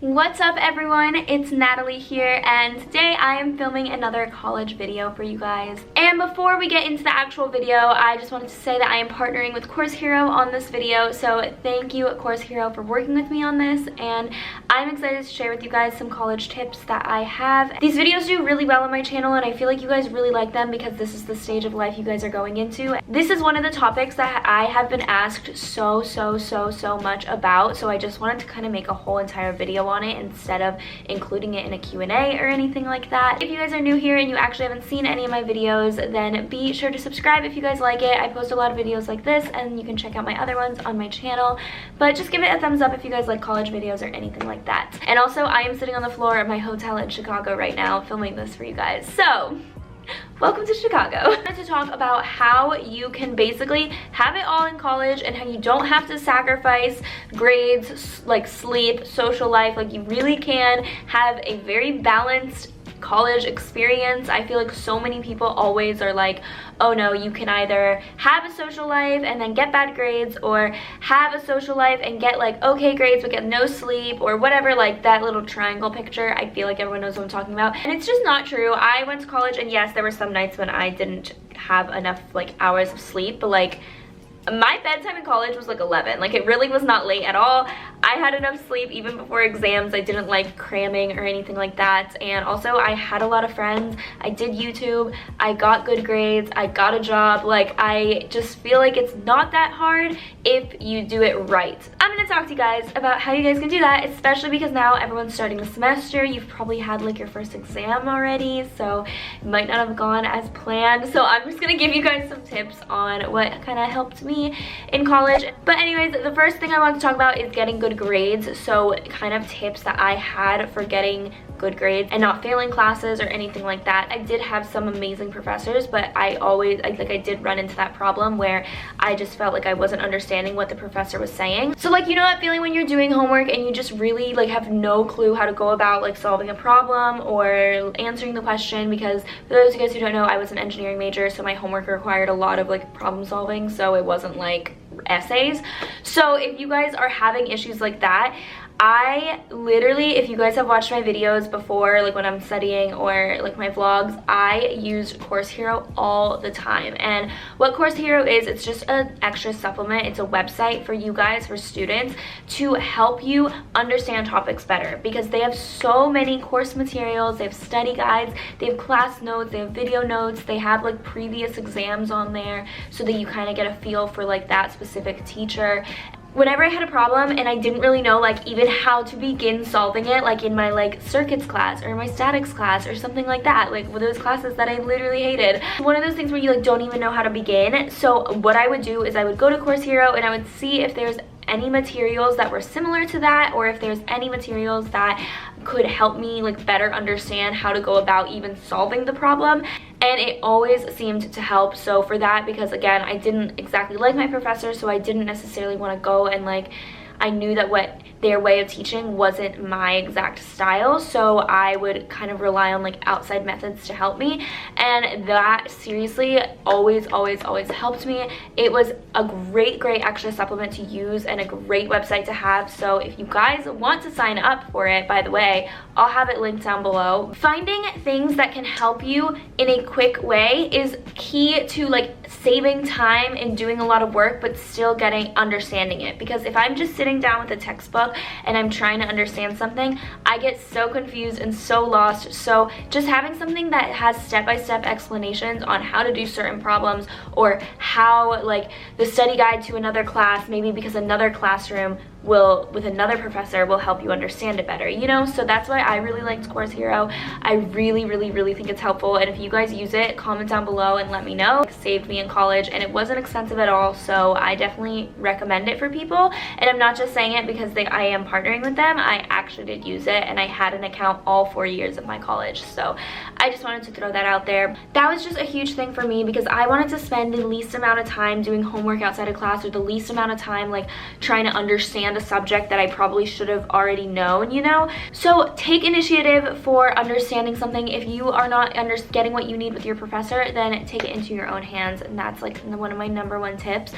What's up everyone, it's Natalie here, and today I am filming another college video for you guys. And before we get into the actual video, I just wanted to say that I am partnering with Course Hero on this video, so thank you Course Hero for working with me on this, and I'm excited to share with you guys some college tips that I have. These videos do really well on my channel, and I feel like you guys really like them because this is the stage of life you guys are going into. This is one of the topics that I have been asked so much about, so I just wanted to kind of make a whole entire video on it instead of including it in a Q&A or anything like that. If you guys are new here and you actually haven't seen any of my videos, then be sure to subscribe if you guys like it. I post a lot of videos like this, and you can check out my other ones on my channel, but just give it a thumbs up if you guys like college videos or anything like that. And also, I am sitting on the floor of my hotel in Chicago right now filming this for you guys, so welcome to Chicago. I wanted to talk about how you can basically have it all in college and how you don't have to sacrifice grades, like sleep, social life. Like, you really can have a very balanced college experience. I feel like so many people always are like, oh no, you can either have a social life and then get bad grades, or have a social life and get like okay grades but get no sleep, or whatever, like that little triangle picture. I feel like everyone knows what I'm talking about, and it's just not true. I went to college, and yes, there were some nights when I didn't have enough like hours of sleep, but like my bedtime in college was like 11. Like, it really was not late at all. I had enough sleep even before exams. I didn't like cramming or anything like that. And also, I had a lot of friends. I did YouTube. I got good grades. I got a job. Like, I just feel like it's not that hard if you do it right. I'm gonna talk to you guys about how you guys can do that, especially because now everyone's starting the semester. You've probably had like your first exam already, so it might not have gone as planned. So I'm just gonna give you guys some tips on what kind of helped me in college. But anyways, the first thing I want to talk about is getting good grades. So kind of tips that I had for getting good grades and not failing classes or anything like that. I did have some amazing professors, but I did run into that problem where I just felt like I wasn't understanding what the professor was saying. So like, you know that feeling when you're doing homework and you just really like have no clue how to go about like solving a problem or answering the question? Because for those of you guys who don't know, I was an engineering major, so my homework required a lot of like problem solving, so it wasn't like essays. So if you guys are having issues like that, I literally, if you guys have watched my videos before, like when I'm studying or like my vlogs, I use Course Hero all the time. And what Course Hero is, it's just an extra supplement. It's a website for you guys, for students, to help you understand topics better, because they have so many course materials. They have study guides, they have class notes, they have video notes, they have like previous exams on there so that you kind of get a feel for like that specific teacher. Whenever I had a problem and I didn't really know like even how to begin solving it, like in my like circuits class or my statics class or something like that, like with those classes that I literally hated, one of those things where you like don't even know how to begin. So what I would do is I would go to Course Hero and I would see if there's any materials that were similar to that, or if there's any materials that could help me like better understand how to go about even solving the problem. And it always seemed to help. So for that, because again, I didn't exactly like my professor, so I didn't necessarily want to go and like, I knew that what their way of teaching wasn't my exact style, so I would kind of rely on like outside methods to help me, and that seriously always helped me. It was a great extra supplement to use and a great website to have. So if you guys want to sign up for it, by the way, I'll have it linked down below. Finding things that can help you in a quick way is key to like saving time and doing a lot of work but still understanding it, because if I'm just sitting down with a textbook and I'm trying to understand something, I get so confused and so lost. So just having something that has step-by-step explanations on how to do certain problems, or how like the study guide to another class, maybe because another classroom with another professor will help you understand it better, you know? So that's why I really liked Course Hero. I really think it's helpful, and if you guys use it, comment down below and let me know. It saved me in college, and it wasn't expensive at all, so I definitely recommend it for people. And I'm not just saying it because I am partnering with them. I actually did use it, and I had an account all 4 years of my college, so I just wanted to throw that out there. That was just a huge thing for me, because I wanted to spend the least amount of time doing homework outside of class, or the least amount of time like trying to understand a subject that I probably should have already known, you know? So take initiative for understanding something. If you are not getting what you need with your professor, then take it into your own hands, and that's like one of my #1 tips.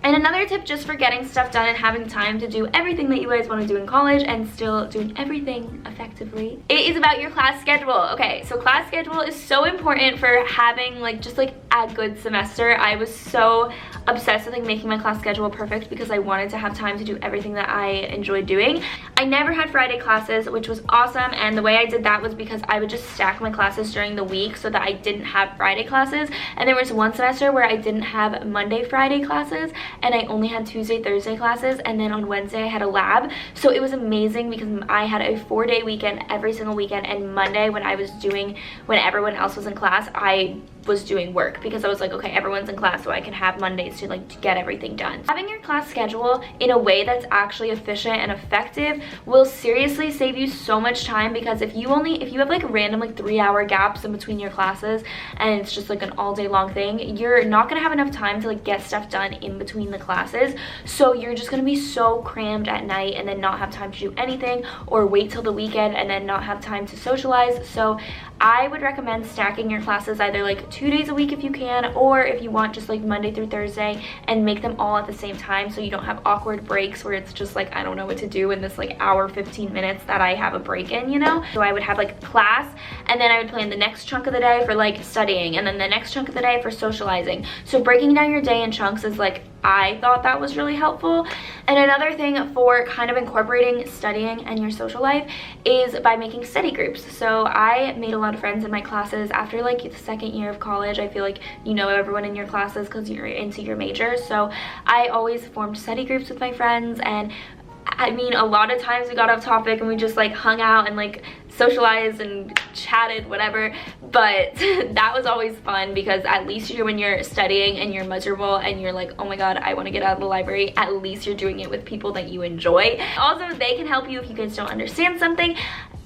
And another tip just for getting stuff done and having time to do everything that you guys want to do in college and still doing everything effectively, it is about your class schedule. Okay, so class schedule is so important for having like just like a good semester. I was so obsessed with like making my class schedule perfect because I wanted to have time to do everything that I enjoyed doing. I never had Friday classes, which was awesome, and the way I did that was because I would just stack my classes during the week so that I didn't have Friday classes. And there was one semester where I didn't have Monday, Friday classes, and I only had Tuesday, Thursday classes, and then on Wednesday I had a lab. So it was amazing because I had a 4-day weekend every single weekend, and Monday when everyone else was in class, I was doing work because I was like, okay, everyone's in class, so I can have Mondays to like to get everything done. Having your class schedule in a way that's actually efficient and effective will seriously save you so much time, because if you have like random like 3-hour gaps in between your classes and it's just like an all day long thing, you're not gonna have enough time to like get stuff done in between the classes. So you're just gonna be so crammed at night and then not have time to do anything, or wait till the weekend and then not have time to socialize. So I would recommend stacking your classes either like 2 days a week if you can, or if you want just like Monday through Thursday, and make them all at the same time so you don't have awkward breaks where it's just like I don't know what to do in this like hour 15 minutes that I have a break in, you know. So I would have like class, and then I would plan the next chunk of the day for like studying, and then the next chunk of the day for socializing. So breaking down your day in chunks is like, I thought that was really helpful. And another thing for kind of incorporating studying and your social life is by making study groups. So I made a lot of friends in my classes after like the second year of college. I feel like you know everyone in your classes because you're into your major. So I always formed study groups with my friends, and I mean, a lot of times we got off topic and we just like hung out and like socialized and chatted, whatever. But that was always fun because at least when you're studying and you're miserable and you're like, oh my god, I want to get out of the library, at least you're doing it with people that you enjoy. Also, they can help you if you guys don't understand something.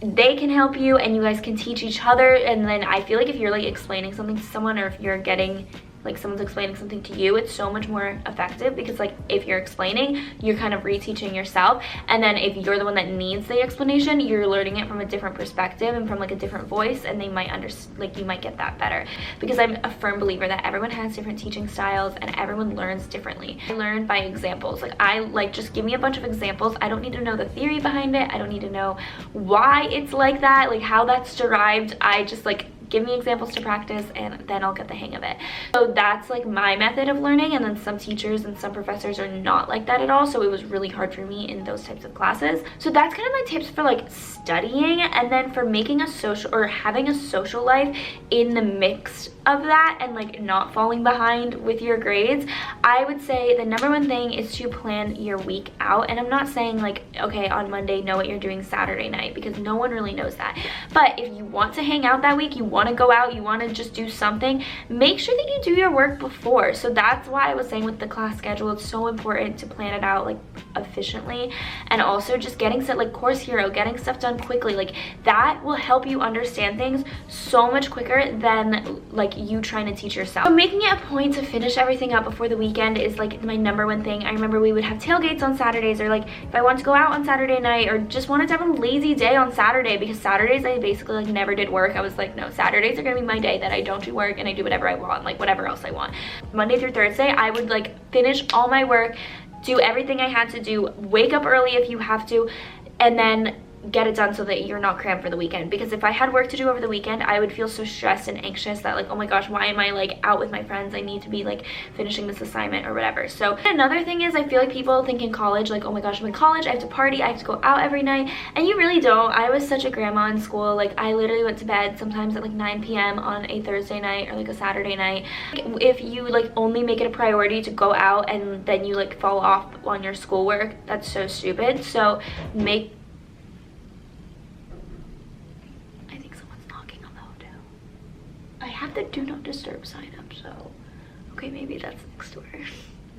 They can help you and you guys can teach each other. And then I feel like if you're like explaining something to someone, or if you're getting like someone's explaining something to you, it's so much more effective, because like if you're explaining, you're kind of reteaching yourself, and then if you're the one that needs the explanation, you're learning it from a different perspective and from like a different voice, and they might like you might get that better. Because I'm a firm believer that everyone has different teaching styles and everyone learns differently. I learn by examples. Like I like, just give me a bunch of examples. I don't need to know the theory behind it. I don't need to know why it's like that, like how that's derived. I just like, give me examples to practice and then I'll get the hang of it. So that's like my method of learning, and then some teachers and some professors are not like that at all, so it was really hard for me in those types of classes. So that's kind of my tips for like studying. And then for making a social, or having a social life in the mix of that and like not falling behind with your grades, I would say the #1 thing is to plan your week out. And I'm not saying like, okay, on Monday know what you're doing Saturday night, because no one really knows that. But if you want to hang out that week, you want to go out, you want to just do something, make sure that you do your work before. So that's why I was saying with the class schedule, it's so important to plan it out like efficiently. And also just getting set, like Course Hero, getting stuff done quickly, like that will help you understand things so much quicker than like you trying to teach yourself. So making it a point to finish everything up before the weekend is like my #1 thing. I remember we would have tailgates on Saturdays, or like if I wanted to go out on Saturday night, or just wanted to have a lazy day on Saturday, because Saturdays I basically like never did work. I was like, no, Saturdays are gonna be my day that I don't do work and I do whatever I want, like whatever else I want. Monday through Thursday I would like finish all my work, do everything I had to do, wake up early if you have to, and then get it done so that you're not cramped for the weekend. Because if I had work to do over the weekend, I would feel so stressed and anxious that like, oh my gosh, why am I like out with my friends? I need to be like finishing this assignment or whatever. So another thing is, I feel like people think in college like, oh my gosh, I'm in college, I have to party, I have to go out every night, and you really don't. I was such a grandma in school. Like I literally went to bed sometimes at like 9 p.m. on a Thursday night or like a Saturday night. If you like only make it a priority to go out and then you like fall off on your schoolwork, that's so stupid. So I have the do not disturb sign up, so okay, maybe that's next door.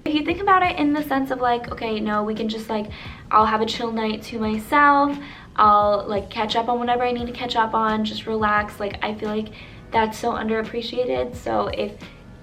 If you think about it in the sense of like, okay, no, we can just like, I'll have a chill night to myself, I'll like catch up on whatever I need to catch up on, just relax. Like I feel like that's so underappreciated. So if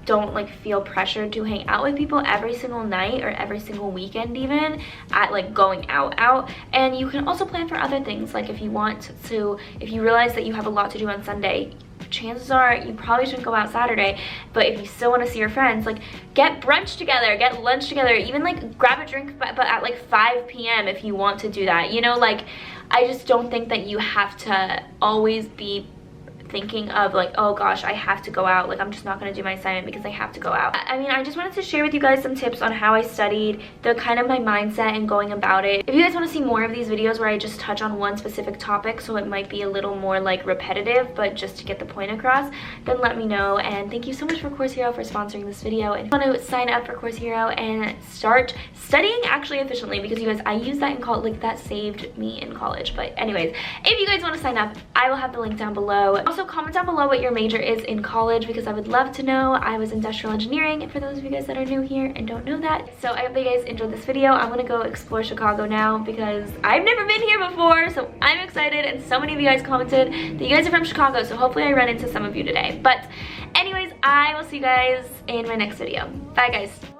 don't like feel pressured to hang out with people every single night or every single weekend, even at like going out. And you can also plan for other things, like if you want to, if you realize that you have a lot to do on Sunday, chances are you probably shouldn't go out Saturday. But if you still want to see your friends, like, get brunch together, get lunch together, even like grab a drink but at like 5 p.m. if you want to do that, you know. Like, I just don't think that you have to always be thinking of like, oh gosh, I have to go out, like I'm just not going to do my assignment because I have to go out. I mean, I just wanted to share with you guys some tips on how I studied, the kind of my mindset and going about it. If you guys want to see more of these videos where I just touch on one specific topic, so it might be a little more like repetitive, but just to get the point across, then let me know. And thank you so much for Course Hero for sponsoring this video. And if you want to sign up for Course Hero and start studying actually efficiently, because you guys, I use that in college, like that saved me in college. But anyways, if you guys want to sign up, I will have the link down below. Also, comment down below what your major is in college, because I would love to know. I was industrial engineering, for those of you guys that are new here and don't know that. So I hope you guys enjoyed this video. I'm gonna go explore Chicago now because I've never been here before, so I'm excited. And so many of you guys commented that you guys are from Chicago, so hopefully I run into some of you today. But anyways, I will see you guys in my next video. Bye guys.